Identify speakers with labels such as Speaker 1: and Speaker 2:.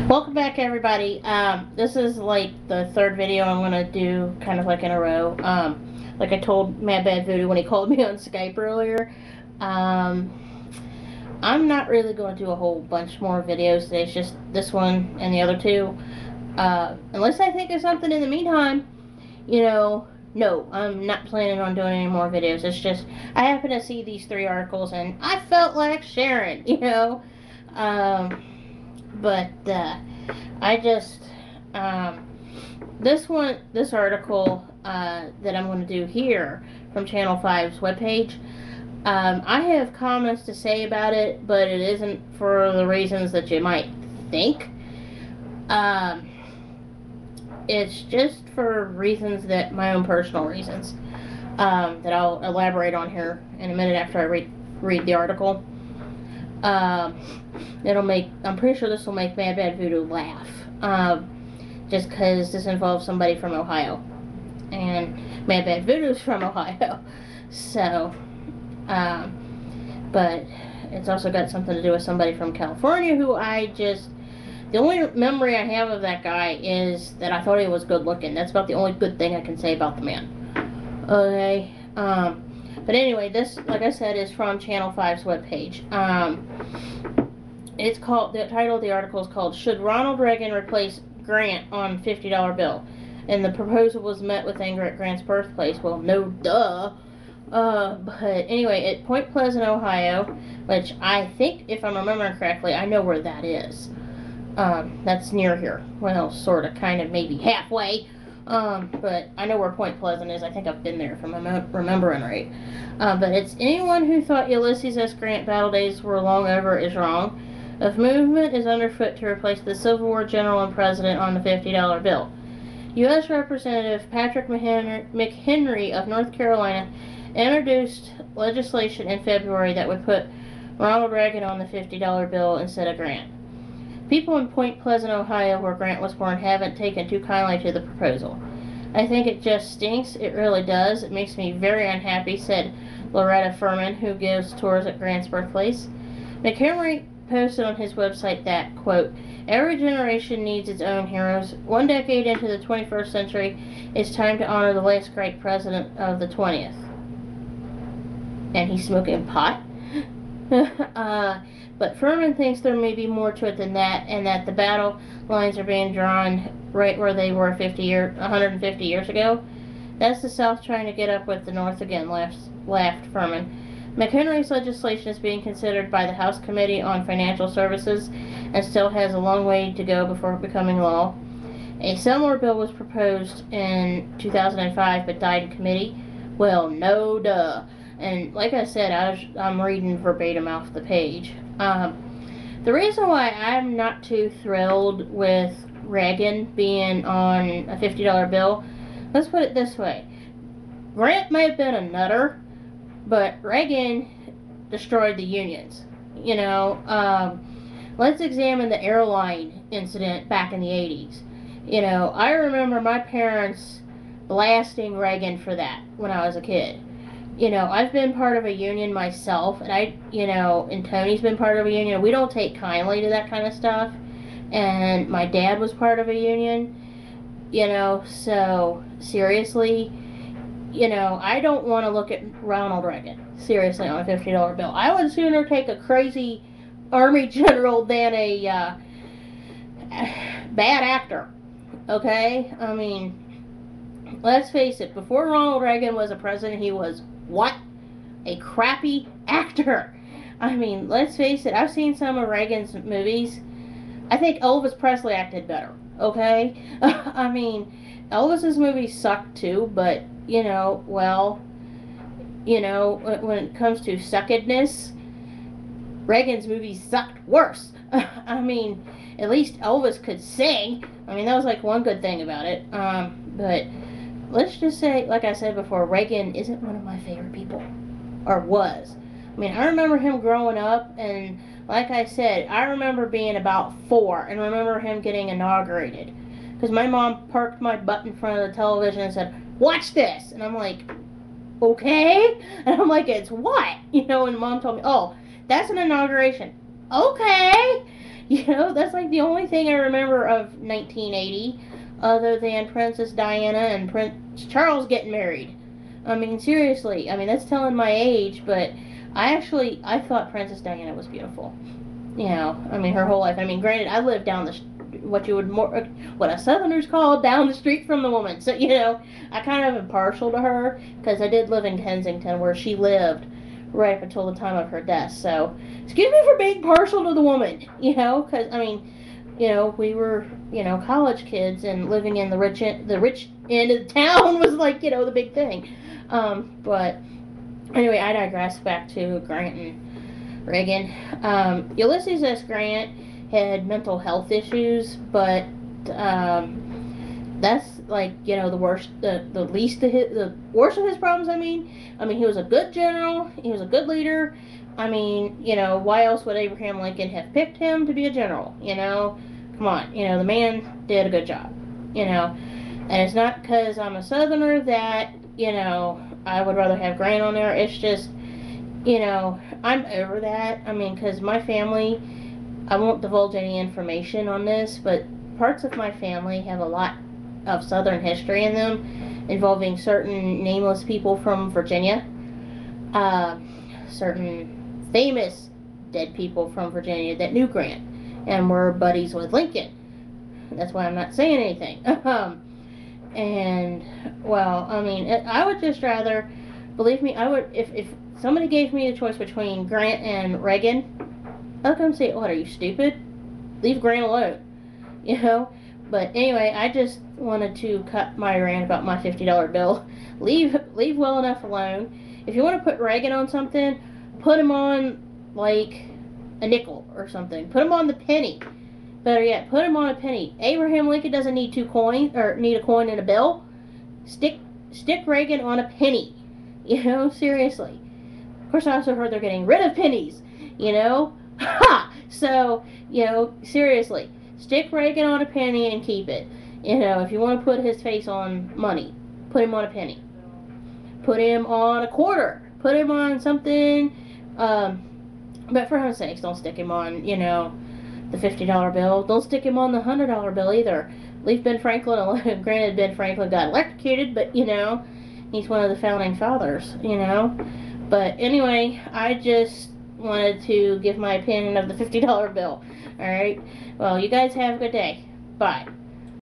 Speaker 1: Welcome back, everybody. This is like the third video I'm gonna do, kind of like in a row. Like I told Madbadvoodoo when he called me on Skype earlier. I'm not really going to do a whole bunch more videos today. It's just this one and the other two. Unless I think of something in the meantime, no, I'm not planning on doing any more videos. It's just I happened to see these three articles and I felt like sharing. But I just this article that I'm going to do here from Channel 5's webpage. I have comments to say about it, but it isn't for the reasons that you might think. It's just for reasons that my own personal reasons that I'll elaborate on here in a minute after I read the article. I'm pretty sure this will make Madbadvoodoo laugh. Just because this involves somebody from Ohio. And Madbadvoodoo's from Ohio. So, but it's also got something to do with somebody from California who the only memory I have of that guy is that I thought he was good looking. That's about the only good thing I can say about the man. Okay, but anyway, this, like I said, is from Channel 5's webpage. It's called, the title of the article is called, "Should Ronald Reagan Replace Grant on $50 Bill?" And the proposal was met with anger at Grant's birthplace. Well, no duh. But anyway, at Point Pleasant, Ohio, which I think, if I'm remembering correctly, I know where that is. That's near here. Well, sort of, kind of, maybe halfway. But I know where Point Pleasant is. I think I've been there, if I'm remembering right. But it's anyone who thought Ulysses S. Grant battle days were long over is wrong. A movement is underfoot to replace the Civil War general and president on the $50 bill. U.S. Representative Patrick McHenry of North Carolina introduced legislation in February that would put Ronald Reagan on the $50 bill instead of Grant. People in Point Pleasant, Ohio, where Grant was born, haven't taken too kindly to the proposal. "I think it just stinks. It really does. It makes me very unhappy," said Loretta Furman, who gives tours at Grant's birthplace. McHenry posted on his website that, quote, "Every generation needs its own heroes. One decade into the 21st century, it's time to honor the last great president of the 20th. And he's smoking pot. But Furman thinks there may be more to it than that, and that the battle lines are being drawn right where they were 150 years ago. That's the South trying to get up with the North again," laughed Furman. McHenry's legislation is being considered by the House Committee on Financial Services and still has a long way to go before becoming law. A similar bill was proposed in 2005 but died in committee. Well, no duh. And like I said, I'm reading verbatim off the page. The reason why I'm not too thrilled with Reagan being on a $50 bill, let's put it this way. Grant may have been a nutter, but Reagan destroyed the unions. Let's examine the airline incident back in the 80s. I remember my parents blasting Reagan for that when I was a kid. I've been part of a union myself, and and Tony's been part of a union. We don't take kindly to that kind of stuff. And my dad was part of a union, so seriously, I don't want to look at Ronald Reagan seriously on a $50 bill. I would sooner take a crazy army general than a bad actor. Okay? I mean, let's face it, before Ronald Reagan was a president, he was what? A crappy actor. I mean, let's face it, I've seen some of Reagan's movies. I think Elvis Presley acted better. Okay? I mean, Elvis's movies sucked too, but when it comes to suckedness, Reagan's movies sucked worse. I mean, at least Elvis could sing. I mean, that was like one good thing about it. But let's just say, like I said before, Reagan isn't one of my favorite people. Or was. I mean, I remember him growing up, and like I said, I remember being about 4 and remember him getting inaugurated. Because my mom parked my butt in front of the television and said, "Watch this!" And I'm like, "Okay?" And I'm like, "It's what?" And Mom told me, "Oh, that's an inauguration." Okay? You know, that's like the only thing I remember of 1980, other than Princess Diana and Prince Charles getting married. I mean, seriously. I mean, that's telling my age, but I thought Princess Diana was beautiful. You know, I mean, her whole life. I mean, granted, I lived down the what you would more what a Southerners call down the street from the woman. So you know, I kind of am partial to her because I did live in Kensington where she lived right up until the time of her death. So excuse me for being partial to the woman. You know, because I mean, you know, we were college kids and living in the rich end of the town was like the big thing. But anyway, I digress. Back to Grant and Reagan. Ulysses S. Grant had mental health issues, but that's like the worst, the worst of his problems. I mean, he was a good general. He was a good leader. I mean, why else would Abraham Lincoln have picked him to be a general? Come on, the man did a good job. And it's not because I'm a Southerner that I would rather have Grant on there. It's just I'm over that. I mean, because my family, I won't divulge any information on this, but parts of my family have a lot of Southern history in them, involving certain nameless people from Virginia, certain famous dead people from Virginia that knew Grant and were buddies with Lincoln. That's why I'm not saying anything. And, well, I mean, I would just rather, believe me, I would, if somebody gave me the choice between Grant and Reagan, I'll come say, what, are you stupid? Leave Grant alone, But anyway, I just wanted to cut my rant about my $50 bill. Leave well enough alone. If you want to put Reagan on something, put him on, like, a nickel or something. Put him on the penny. Better yet, put him on a penny. Abraham Lincoln doesn't need two coins, or need a coin and a bill. Stick Reagan on a penny. Seriously. Of course, I also heard they're getting rid of pennies. Ha! So, seriously. Stick Reagan on a penny and keep it. If you want to put his face on money, put him on a penny. Put him on a quarter. Put him on something. But for heaven's sakes, don't stick him on, the $50 bill. Don't stick him on the $100 bill either. Leave Ben Franklin alone. Granted, Ben Franklin got electrocuted, but, he's one of the founding fathers, But anyway, I just wanted to give my opinion of the $50 bill. Alright? Well, you guys have a good day. Bye.